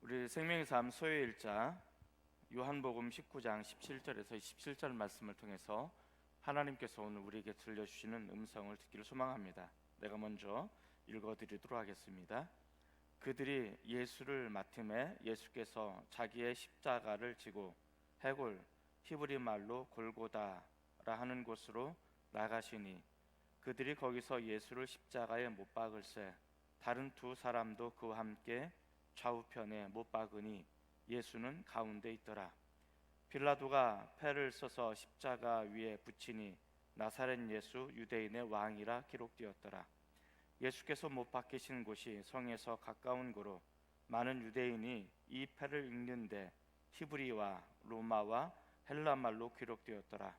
우리 생명의 삶 소유일자 요한복음 19장 17절에서 27절 말씀을 통해서 하나님께서 오늘 우리에게 들려주시는 음성을 듣기를 소망합니다. 내가 먼저 읽어드리도록 하겠습니다. 그들이 예수를 맡음에 예수께서 자기의 십자가를 지고 해골 히브리 말로 골고다라 하는 곳으로 나가시니 그들이 거기서 예수를 십자가에 못 박을새 다른 두 사람도 그와 함께 좌우편에 못 박으니 예수는 가운데 있더라. 빌라도가 패를 써서 십자가 위에 붙이니 나사렛 예수 유대인의 왕이라 기록되었더라. 예수께서 못 박히신 곳이 성에서 가까운 고로 많은 유대인이 이 패를 읽는데 히브리와 로마와 헬라 말로 기록되었더라.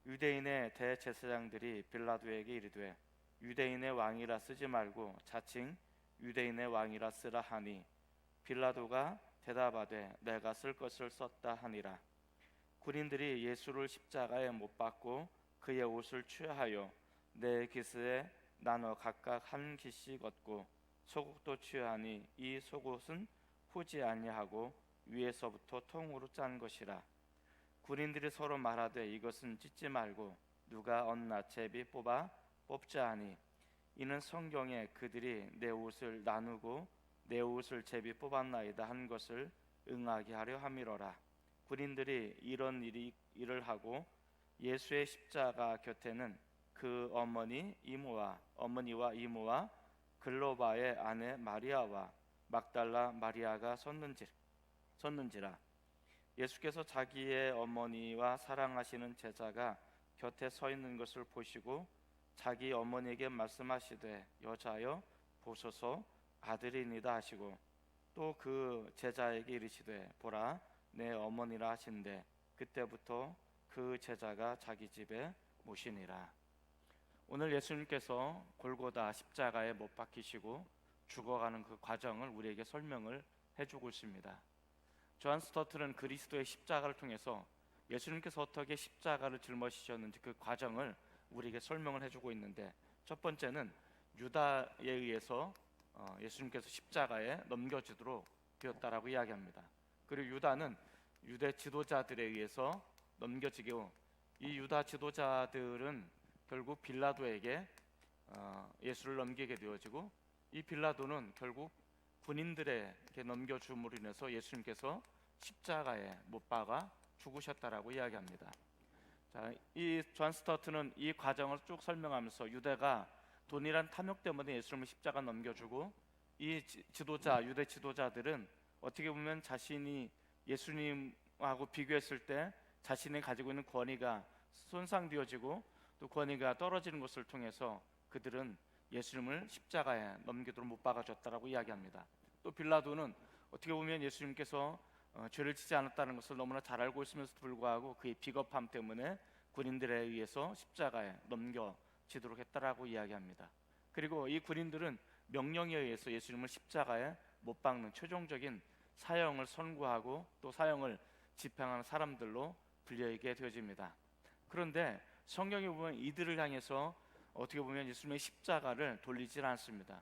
유대인의 대제사장들이 빌라도에게 이르되 유대인의 왕이라 쓰지 말고 자칭 유대인의 왕이라 쓰라 하니 빌라도가 대답하되 내가 쓸 것을 썼다 하니라. 군인들이 예수를 십자가에 못 박고 그의 옷을 취하여 네 깃에 나눠 각각 한 깃씩 얻고 속옷도 취하니 이 속옷은 후지 아니하고 위에서부터 통으로 짠 것이라. 군인들이 서로 말하되 이것은 찢지 말고 누가 얻나 제비 뽑자 하니 이는 성경에 그들이 내 옷을 나누고 내 옷을 제비 뽑았나이다 한 것을 응하게 하려 함이로라. 군인들이 이런 일을 하고 예수의 십자가 곁에는 그 어머니와 이모와 글로바의 아내 마리아와 막달라 마리아가 섰는지라. 예수께서 자기의 어머니와 사랑하시는 제자가 곁에 서 있는 것을 보시고 자기 어머니에게 말씀하시되 여자여 보소서 아들이니다 하시고 또 그 제자에게 이르시되 보라 내 어머니라 하신대 그때부터 그 제자가 자기 집에 모시니라. 오늘 예수님께서 골고다 십자가에 못 박히시고 죽어가는 그 과정을 우리에게 설명을 해주고 있습니다. 존 스토트는 그리스도의 십자가를 통해서 예수님께서 어떻게 십자가를 짊어지셨는지 그 과정을 우리에게 설명을 해주고 있는데, 첫 번째는 유다에 의해서 예수님께서 십자가에 넘겨지도록 되었다라고 이야기합니다. 그리고 유다는 유대 지도자들에 의해서 넘겨지고 이 유다 지도자들은 결국 빌라도에게 예수를 넘기게 되어지고 이 빌라도는 결국 군인들에게 넘겨줌으로 인해서 예수님께서 십자가에 못 박아 죽으셨다라고 이야기합니다. 자, 이 존 스토트는 이 과정을 쭉 설명하면서 유대가 돈이란 탐욕 때문에 예수님을 십자가 넘겨주고 이 유대 지도자들은 어떻게 보면 자신이 예수님하고 비교했을 때 자신이 가지고 있는 권위가 손상되어지고 또 권위가 떨어지는 것을 통해서 그들은 예수님을 십자가에 넘기도록 못 박아줬다라고 이야기합니다. 또 빌라도는 어떻게 보면 예수님께서 죄를 지지 않았다는 것을 너무나 잘 알고 있으면서도 불구하고 그의 비겁함 때문에 군인들에 의해서 십자가에 넘겨지도록 했다라고 이야기합니다. 그리고 이 군인들은 명령에 의해서 예수님을 십자가에 못 박는 최종적인 사형을 선고하고 또 사형을 집행하는 사람들로 불리게 되어집니다. 그런데 성경에 보면 이들을 향해서 어떻게 보면 예수님의 십자가를 돌리질 않습니다.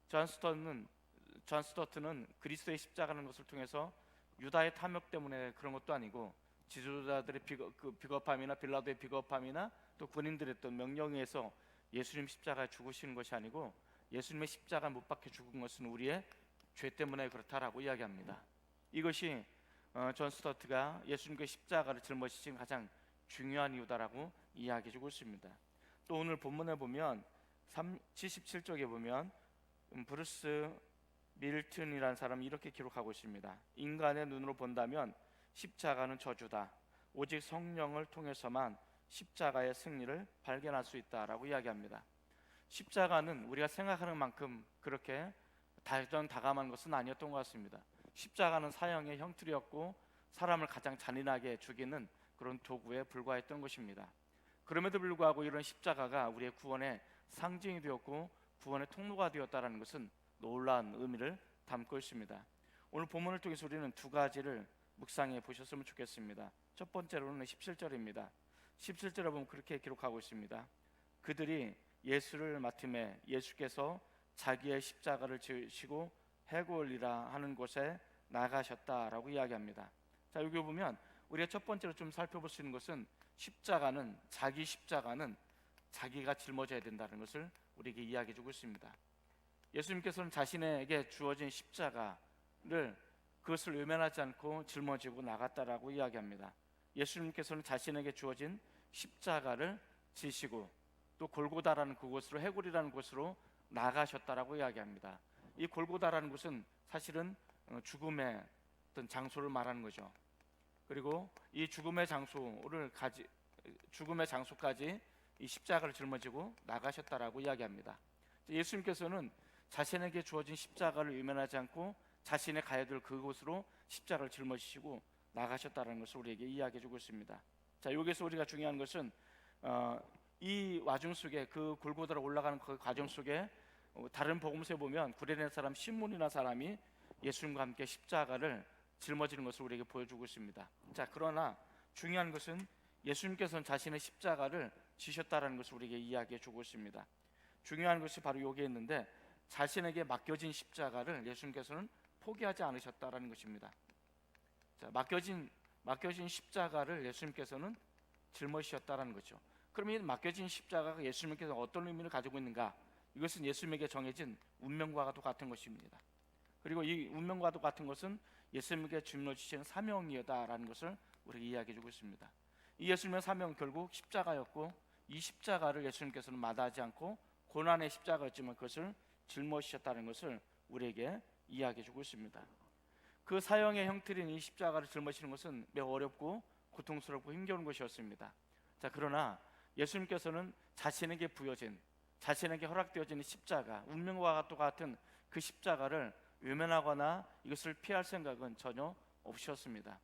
존 스토트는 그리스도의 십자가라는 것을 통해서 유다의 탐욕 때문에 그런 것도 아니고 지도자들의 비겁함이나 빌라도의 비겁함이나 또 군인들의 또 명령에 의해서 예수님 십자가에 죽으시는 것이 아니고 예수님의 십자가 못 박혀 죽은 것은 우리의 죄 때문에 그렇다라고 이야기합니다. 이것이 존 스토트가 예수님의 십자가를 짊어지신 가장 중요한 이유다라고 이야기해주고 있습니다. 또 오늘 본문에 보면 77쪽에 보면 브루스 밀튼이라는 사람이 이렇게 기록하고 있습니다. 인간의 눈으로 본다면 십자가는 저주다. 오직 성령을 통해서만 십자가의 승리를 발견할 수 있다라고 이야기합니다. 십자가는 우리가 생각하는 만큼 그렇게 다감한 것은 아니었던 것 같습니다. 십자가는 사형의 형틀이었고 사람을 가장 잔인하게 죽이는 그런 도구에 불과했던 것입니다. 그럼에도 불구하고 이런 십자가가 우리의 구원의 상징이 되었고 구원의 통로가 되었다는 것은 놀라운 의미를 담고 있습니다. 오늘 본문을 통해서 우리는 두 가지를 묵상해 보셨으면 좋겠습니다. 첫 번째로는 17절입니다. 17절에 보면 그렇게 기록하고 있습니다. 그들이 예수를 맡음에 예수께서 자기의 십자가를 지시고 해골이라 하는 곳에 나가셨다라고 이야기합니다. 자, 여기 보면 우리가 첫 번째로 좀 살펴볼 수 있는 것은 자기 십자가는 자기가 짊어져야 된다는 것을 우리에게 이야기해 주고 있습니다. 예수님께서는 자신에게 주어진 십자가를 그것을 외면하지 않고 짊어지고 나갔다라고 이야기합니다. 예수님께서는 자신에게 주어진 십자가를 지시고 또 골고다라는 그곳으로, 해골이라는 곳으로 나가셨다라고 이야기합니다. 이 골고다라는 곳은 사실은 죽음의 어떤 장소를 말하는 거죠. 그리고 이 죽음의 장소까지 이 십자가를 짊어지고 나가셨다라고 이야기합니다. 예수님께서는 자신에게 주어진 십자가를 외면하지 않고 자신의 가야 될 그곳으로 십자가를 짊어지시고 나가셨다는 것을 우리에게 이야기해주고 있습니다. 자, 여기서 우리가 중요한 것은 이 와중 속에, 그 골고다로 올라가는 그 과정 속에 다른 복음서에 보면 구레네 사람 시몬이나 사람이 예수님과 함께 십자가를 짊어지는 것을 우리에게 보여주고 있습니다. 자, 그러나 중요한 것은 예수님께서는 자신의 십자가를 지셨다는 것을 우리에게 이야기해주고 있습니다. 중요한 것이 바로 여기에 있는데, 자신에게 맡겨진 십자가를 예수님께서는 포기하지 않으셨다는 것입니다. 자, 맡겨진 십자가를 예수님께서는 짊어지셨다는 거죠. 그러면 이 맡겨진 십자가가 예수님께서 어떤 의미를 가지고 있는가? 이것은 예수님에게 정해진 운명과도 같은 것입니다. 그리고 이 운명과도 같은 것은 예수님에게 짊어지시는 사명이다라는 것을 우리에게 이야기해주고 있습니다. 이 예수님의 사명은 결국 십자가였고, 이 십자가를 예수님께서는 마다하지 않고 고난의 십자가였지만 그것을 짊어지셨다는 것을 우리에게 이야기해주고 있습니다. 그 사형의 형틀인 이 십자가를 짊어지는 것은 매우 어렵고 고통스럽고 힘겨운 것이었습니다. 자, 그러나 예수님께서는 자신에게 허락되어진 십자가, 운명과 같은 그 십자가를 외면하거나 이것을 피할 생각은 전혀 없으셨습니다.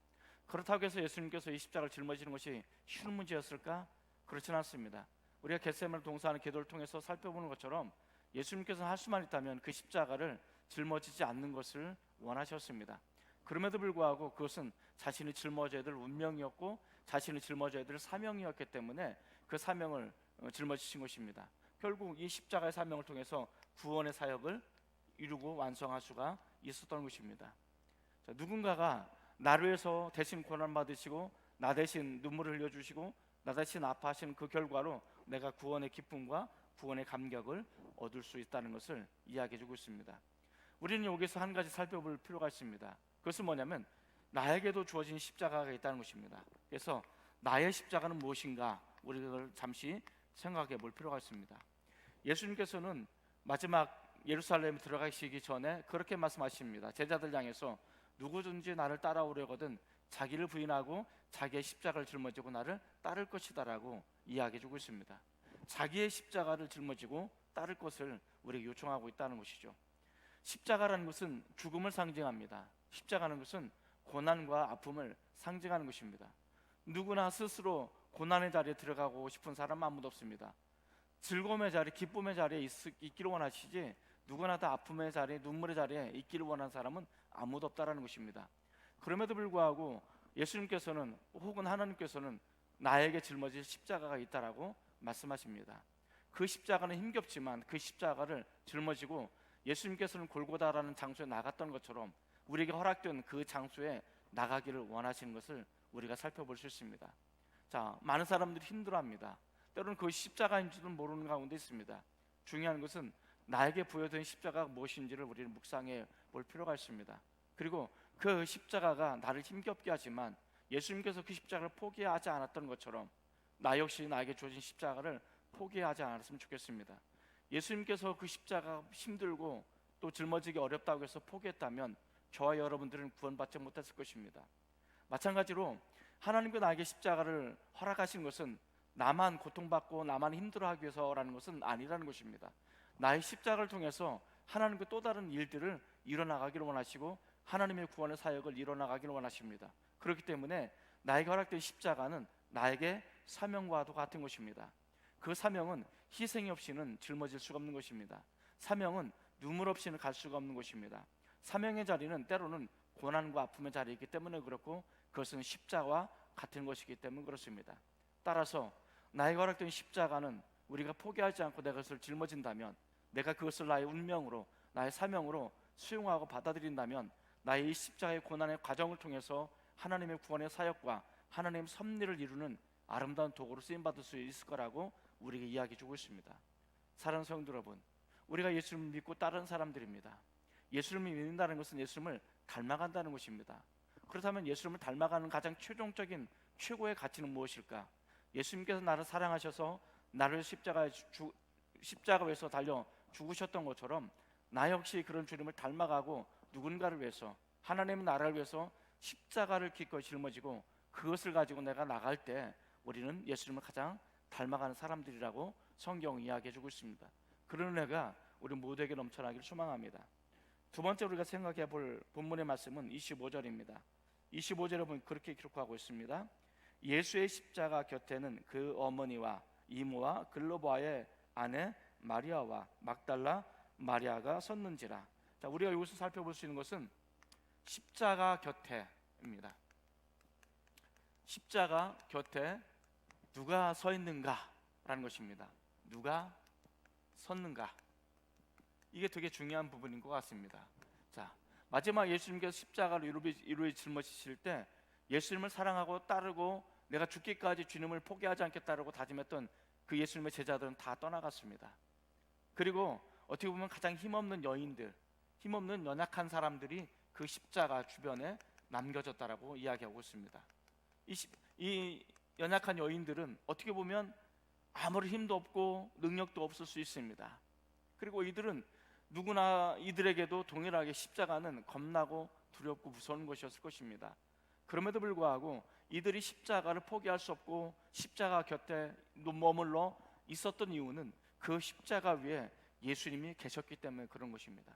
그렇다고 해서 예수님께서 이 십자가를 짊어지는 것이 쉬운 문제였을까? 그렇지는 않습니다. 우리가 겟세마네 동사하는 기도를 통해서 살펴보는 것처럼 예수님께서 할 수만 있다면 그 십자가를 짊어지지 않는 것을 원하셨습니다. 그럼에도 불구하고 그것은 자신이 짊어져야 될 운명이었고 자신이 짊어져야 될 사명이었기 때문에 그 사명을 짊어지신 것입니다. 결국 이 십자가의 사명을 통해서 구원의 사역을 이루고 완성할 수가 있었던 것입니다. 자, 누군가가 나를 위해서 대신 고난받으시고 나 대신 눈물을 흘려주시고 나 대신 아파하시는 그 결과로 내가 구원의 기쁨과 구원의 감격을 얻을 수 있다는 것을 이야기해주고 있습니다. 우리는 여기서 한 가지 살펴볼 필요가 있습니다. 그것은 뭐냐면 나에게도 주어진 십자가가 있다는 것입니다. 그래서 나의 십자가는 무엇인가, 우리가 잠시 생각해 볼 필요가 있습니다. 예수님께서는 마지막 예루살렘에 들어가시기 전에 그렇게 말씀하십니다. 제자들 향해서 누구든지 나를 따라오려거든 자기를 부인하고 자기의 십자가를 짊어지고 나를 따를 것이다라고 이야기해주고 있습니다. 자기의 십자가를 짊어지고 따를 것을 우리에게 요청하고 있다는 것이죠. 십자가라는 것은 죽음을 상징합니다. 십자가는 것은 고난과 아픔을 상징하는 것입니다. 누구나 스스로 고난의 자리에 들어가고 싶은 사람은 아무도 없습니다. 즐거움의 자리, 기쁨의 자리에 있기를 원하시지 누구나 다 아픔의 자리에, 눈물의 자리에 있기를 원하는 사람은 아무도 없다라는 것입니다. 그럼에도 불구하고 예수님께서는 혹은 하나님께서는 나에게 짊어질 십자가가 있다라고 말씀하십니다. 그 십자가는 힘겹지만 그 십자가를 짊어지고 예수님께서는 골고다라는 장소에 나갔던 것처럼 우리에게 허락된 그 장소에 나가기를 원하시는 것을 우리가 살펴볼 수 있습니다. 자, 많은 사람들이 힘들어합니다. 때로는 그 십자가인지도 모르는 가운데 있습니다. 중요한 것은 나에게 부여된 십자가가 무엇인지를 우리는 묵상해 볼 필요가 있습니다. 그리고 그 십자가가 나를 힘겹게 하지만 예수님께서 그 십자가를 포기하지 않았던 것처럼 나 역시 나에게 주어진 십자가를 포기하지 않았으면 좋겠습니다. 예수님께서 그 십자가 힘들고 또 짊어지기 어렵다고 해서 포기했다면 저와 여러분들은 구원받지 못했을 것입니다. 마찬가지로 하나님께 나에게 십자가를 허락하신 것은 나만 고통받고 나만 힘들어하기 위해서라는 것은 아니라는 것입니다. 나의 십자가를 통해서 하나님께 또 다른 일들을 이뤄나가기를 원하시고 하나님의 구원의 사역을 이뤄나가기를 원하십니다. 그렇기 때문에 나에게 허락된 십자가는 나에게 사명과도 같은 것입니다. 그 사명은 희생이 없이는 짊어질 수가 없는 것입니다. 사명은 눈물 없이는 갈 수가 없는 것입니다. 사명의 자리는 때로는 고난과 아픔의 자리이기 때문에 그렇고 그것은 십자가와 같은 것이기 때문에 그렇습니다. 따라서 나에게 허락된 십자가는 우리가 포기하지 않고 내가 그것을 짊어진다면, 내가 그것을 나의 운명으로, 나의 사명으로 수용하고 받아들인다면 나의 이 십자가의 고난의 과정을 통해서 하나님의 구원의 사역과 하나님의 섭리를 이루는 아름다운 도구로 쓰임받을 수 있을 거라고 우리에게 이야기해 주고 있습니다. 사랑하는 성도 여러분, 우리가 예수님을 믿고 따르는 사람들입니다. 예수님을 믿는다는 것은 예수님을 닮아간다는 것입니다. 그렇다면 예수님을 닮아가는 가장 최종적인 최고의 가치는 무엇일까? 예수님께서 나를 사랑하셔서 나를 십자가에서 달려 죽으셨던 것처럼 나 역시 그런 주님을 닮아가고 누군가를 위해서, 하나님의 나라를 위해서 십자가를 기꺼이 짊어지고 그것을 가지고 내가 나갈 때 우리는 예수님을 가장 닮아가는 사람들이라고 성경이 이야기해주고 있습니다. 그런 은혜가 우리 모두에게 넘쳐나기를 소망합니다. 두 번째 우리가 생각해 볼 본문의 말씀은 25절입니다. 25절에 보면 그렇게 기록하고 있습니다. 예수의 십자가 곁에는 그 어머니와 이모와 글로바의 아내 마리아와 막달라 마리아가 섰는지라. 자, 우리가 여기서 살펴볼 수 있는 것은 십자가 곁에입니다. 십자가 곁에 누가 서 있는가라는 것입니다. 누가 섰는가, 이게 되게 중요한 부분인 것 같습니다. 자, 마지막 예수님께서 십자가를 이루어 짊어지실 때 예수님을 사랑하고 따르고 내가 죽기까지 주님을 포기하지 않겠다라고 다짐했던 그 예수님의 제자들은 다 떠나갔습니다. 그리고 어떻게 보면 가장 힘없는 여인들, 힘없는 연약한 사람들이 그 십자가 주변에 남겨졌다라고 이야기하고 있습니다. 이 연약한 여인들은 어떻게 보면 아무리 힘도 없고 능력도 없을 수 있습니다. 그리고 이들은 누구나 이들에게도 동일하게 십자가는 겁나고 두렵고 무서운 것이었을 것입니다. 그럼에도 불구하고 이들이 십자가를 포기할 수 없고 십자가 곁에 머물러 있었던 이유는 그 십자가 위에 예수님이 계셨기 때문에 그런 것입니다.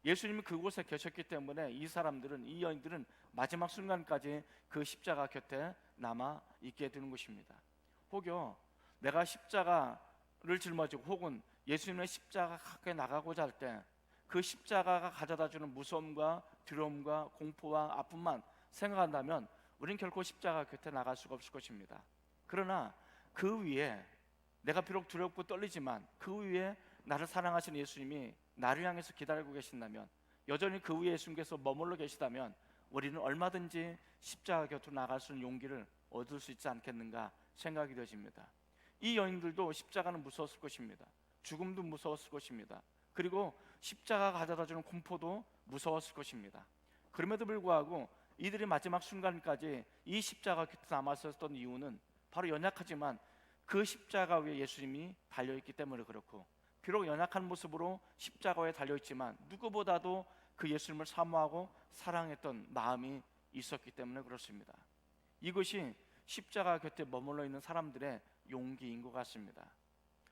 예수님이 그곳에 계셨기 때문에 이 사람들은, 이 여인들은 마지막 순간까지 그 십자가 곁에 남아 있게 되는 것입니다. 혹여 내가 십자가를 짊어지고 혹은 예수님의 십자가 가까이 나가고자 할 때 그 십자가가 가져다주는 무서움과 두려움과 공포와 아픔만 생각한다면 우리는 결코 십자가 곁에 나갈 수가 없을 것입니다. 그러나 그 위에, 내가 비록 두렵고 떨리지만 그 위에 나를 사랑하시는 예수님이 나를 향해서 기다리고 계신다면, 여전히 그 위에 예수님께서 머물러 계시다면 우리는 얼마든지 십자가 곁으로 나갈 수 있는 용기를 얻을 수 있지 않겠는가 생각이 되어집니다. 이 여인들도 십자가는 무서웠을 것입니다. 죽음도 무서웠을 것입니다. 그리고 십자가가 가져다주는 공포도 무서웠을 것입니다. 그럼에도 불구하고 이들이 마지막 순간까지 이 십자가 곁에 남았었던 이유는 바로 연약하지만 그 십자가 위에 예수님이 달려있기 때문에 그렇고, 비록 연약한 모습으로 십자가 위에 달려있지만 누구보다도 그 예수님을 사모하고 사랑했던 마음이 있었기 때문에 그렇습니다. 이것이 십자가 곁에 머물러 있는 사람들의 용기인 것 같습니다.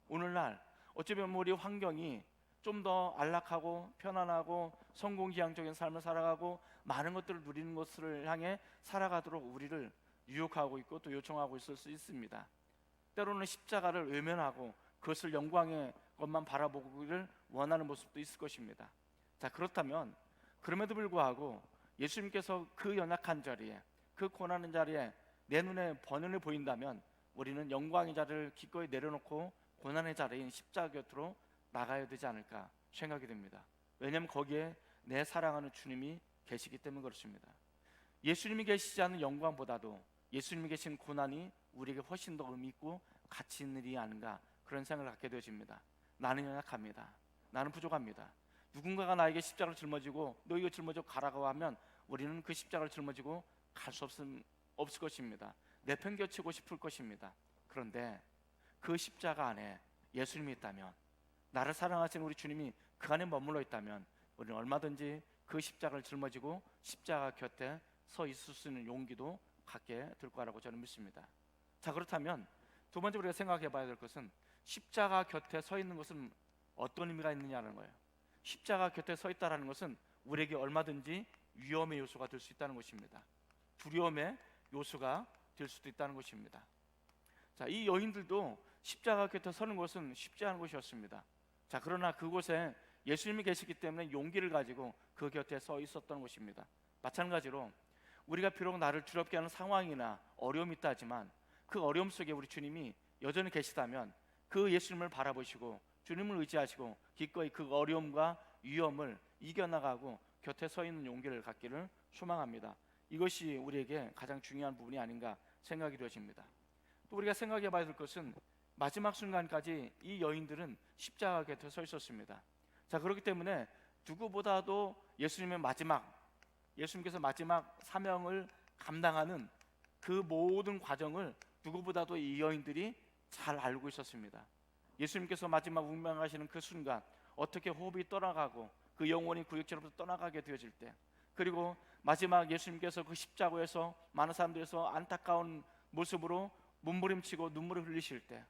오늘날 어찌 보면 우리 환경이 좀 더 안락하고 편안하고 성공지향적인 삶을 살아가고 많은 것들을 누리는 것을 향해 살아가도록 우리를 유혹하고 있고 또 요청하고 있을 수 있습니다. 때로는 십자가를 외면하고 그것을 영광의 것만 바라보기를 원하는 모습도 있을 것입니다. 자, 그렇다면 그럼에도 불구하고 예수님께서 그 연약한 자리에, 그 고난의 자리에 내 눈에 번연히 보인다면 우리는 영광의 자리를 기꺼이 내려놓고 고난의 자리인 십자가 곁으로 나가야 되지 않을까 생각이 됩니다. 왜냐하면 거기에 내 사랑하는 주님이 계시기 때문에 그렇습니다. 예수님이 계시지 않은 영광보다도 예수님이 계신 고난이 우리에게 훨씬 더 의미 있고 가치 있는 일이 아닌가, 그런 생각을 갖게 되어집니다. 나는 연약합니다. 나는 부족합니다. 누군가가 나에게 십자가를 짊어지고 너 이거 짊어지고 가라고 하면 우리는 그 십자가를 짊어지고 갈 수 없을 것입니다. 내팽겨치고 싶을 것입니다. 그런데 그 십자가 안에 예수님이 있다면, 나를 사랑하시는 우리 주님이 그 안에 머물러 있다면 우리는 얼마든지 그 십자가를 짊어지고 십자가 곁에 서 있을 수 있는 용기도 갖게 될 거라고 저는 믿습니다. 자, 그렇다면 두 번째 우리가 생각해 봐야 될 것은 십자가 곁에 서 있는 것은 어떤 의미가 있느냐는 거예요. 십자가 곁에 서 있다는 것은 우리에게 얼마든지 위험의 요소가 될 수 있다는 것입니다. 두려움의 요소가 될 수도 있다는 것입니다. 자, 이 여인들도 십자가 곁에 서는 것은 쉽지 않은 것이었습니다. 자, 그러나 그곳에 예수님이 계시기 때문에 용기를 가지고 그 곁에 서 있었던 것입니다. 마찬가지로 우리가 비록 나를 두렵게 하는 상황이나 어려움이 있다 하지만 그 어려움 속에 우리 주님이 여전히 계시다면 그 예수님을 바라보시고 주님을 의지하시고 기꺼이 그 어려움과 위험을 이겨나가고 곁에 서 있는 용기를 갖기를 소망합니다. 이것이 우리에게 가장 중요한 부분이 아닌가 생각이 되어집니다. 또 우리가 생각해 봐야 될 것은 마지막 순간까지 이 여인들은 십자가 곁에 서 있었습니다. 자, 그렇기 때문에 누구보다도 예수님께서 마지막 사명을 감당하는 그 모든 과정을 누구보다도 이 여인들이 잘 알고 있었습니다. 예수님께서 마지막 운명하시는 그 순간 어떻게 호흡이 떠나가고 그 영혼이 구육체로부터 떠나가게 되어질 때, 그리고 마지막 예수님께서 그 십자가에서 많은 사람들에서 안타까운 모습으로 몸부림치고 눈물을 흘리실 때,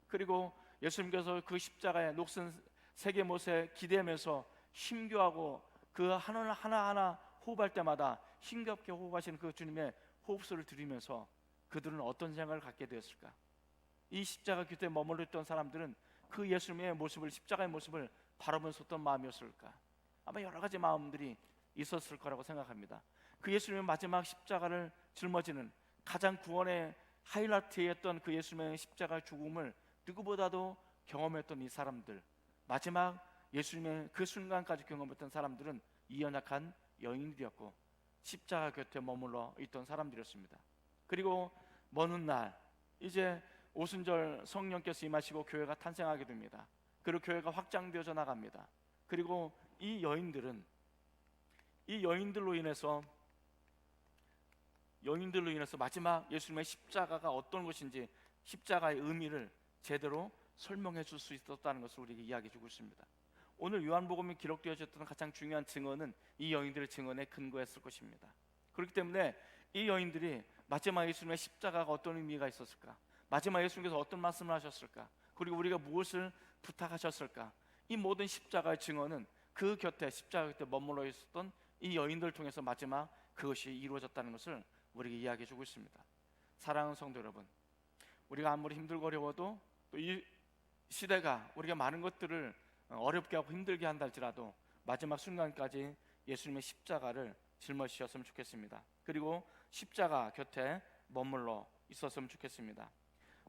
그리고 예수님께서 그 십자가의 녹슨 세계못에 기대면서 힘겨워하고 그 하나하나 호흡할 때마다 힘겹게 호흡하시는 그 주님의 호흡소리를 들으면서 그들은 어떤 생각을 갖게 되었을까? 이 십자가 곁에 머물러 있던 사람들은 그 예수님의 모습을, 십자가의 모습을 바라보면서 어떤 마음이었을까? 아마 여러 가지 마음들이 있었을 거라고 생각합니다. 그 예수님의 마지막 십자가를 짊어지는 가장 구원의 하이라이트였던 그 예수님의 십자가 죽음을 누구보다도 경험했던 이 사람들, 마지막 예수님의 그 순간까지 경험했던 사람들은 이 연약한 여인들이었고 십자가 곁에 머물러 있던 사람들이었습니다. 그리고 먼 훗날 이제 오순절 성령께서 임하시고 교회가 탄생하게 됩니다. 그리고 교회가 확장되어져 나갑니다. 그리고 이 여인들로 인해서 마지막 예수님의 십자가가 어떤 것인지, 십자가의 의미를 제대로 설명해 줄 수 있었다는 것을 우리에게 이야기해 주고 있습니다. 오늘 요한복음이 기록되어졌던 가장 중요한 증언은 이 여인들의 증언에 근거했을 것입니다. 그렇기 때문에 이 여인들이 마지막 예수님의 십자가가 어떤 의미가 있었을까, 마지막 예수님께서 어떤 말씀을 하셨을까, 그리고 우리가 무엇을 부탁하셨을까, 이 모든 십자가의 증언은 그 곁에, 십자가 곁에 머물러 있었던 이 여인들을 통해서 마지막 그것이 이루어졌다는 것을 우리에게 이야기해 주고 있습니다. 사랑하는 성도 여러분, 우리가 아무리 힘들고 어려워도 또 이 시대가 우리가 많은 것들을 어렵게 하고 힘들게 한다 할지라도 마지막 순간까지 예수님의 십자가를 짊어지셨으면 좋겠습니다. 그리고 십자가 곁에 머물러 있었으면 좋겠습니다.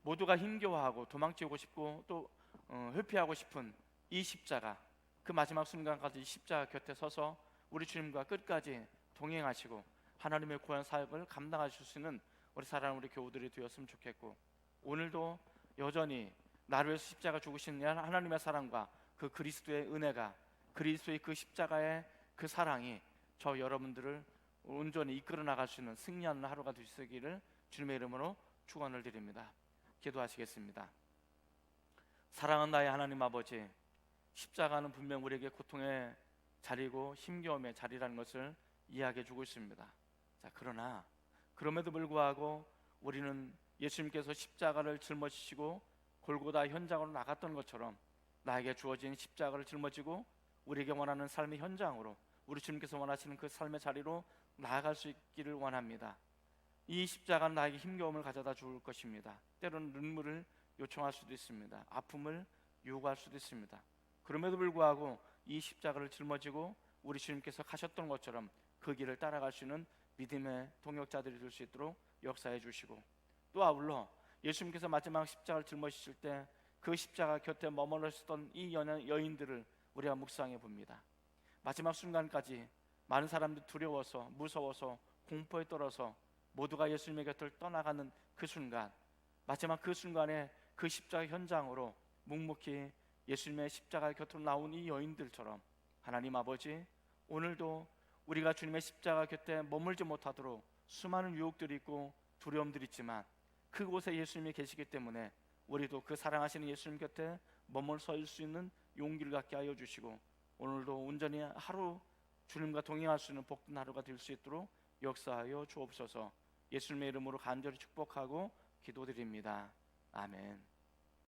모두가 힘겨워하고 도망치고 싶고 또 회피하고 싶은 이 십자가, 그 마지막 순간까지 십자가 곁에 서서 우리 주님과 끝까지 동행하시고 하나님의 구원 사역을 감당하실 수 있는 우리 사랑하는 우리 교우들이 되었으면 좋겠고, 오늘도 여전히 나를 위해서 십자가 죽으신 하나님의 사랑과 그 그리스도의 은혜가, 그리스도의 그 십자가의 그 사랑이 저 여러분들을 온전히 이끌어 나갈 수 있는 승리하는 하루가 되시기를 주님의 이름으로 축원을 드립니다. 기도하시겠습니다. 사랑하는 나의 하나님 아버지, 십자가는 분명 우리에게 고통의 자리고 힘겨움의 자리라는 것을 이야기해 주고 있습니다. 자, 그러나 그럼에도 불구하고 우리는 예수님께서 십자가를 짊어지시고 골고다 현장으로 나갔던 것처럼 나에게 주어진 십자가를 짊어지고 우리에게 원하는 삶의 현장으로, 우리 주님께서 원하시는 그 삶의 자리로 나아갈 수 있기를 원합니다. 이 십자가는 나에게 힘겨움을 가져다 줄 것입니다. 때로는 눈물을 요청할 수도 있습니다. 아픔을 요구할 수도 있습니다. 그럼에도 불구하고 이 십자가를 짊어지고 우리 주님께서 가셨던 것처럼 그 길을 따라갈 수 있는 믿음의 동역자들이 될 수 있도록 역사해 주시고, 또 아울러 예수님께서 마지막 십자가를 짊어지실 때 그 십자가 곁에 머물러 있었던 이 여인들을 우리가 묵상해 봅니다. 마지막 순간까지 많은 사람들이 두려워서, 무서워서, 공포에 떨어서 모두가 예수님의 곁을 떠나가는 그 순간, 마지막 그 순간에 그 십자가 현장으로 묵묵히 예수님의 십자가 곁으로 나온 이 여인들처럼 하나님 아버지, 오늘도 우리가 주님의 십자가 곁에 머물지 못하도록 수많은 유혹들이 있고 두려움들이 있지만 그곳에 예수님이 계시기 때문에 우리도 그 사랑하시는 예수님 곁에 머물 설 수 있는 용기를 갖게 하여 주시고, 오늘도 온전히 하루 주님과 동행할 수 있는 복된 하루가 될 수 있도록 역사하여 주옵소서. 예수님의 이름으로 간절히 축복하고 기도드립니다. 아멘.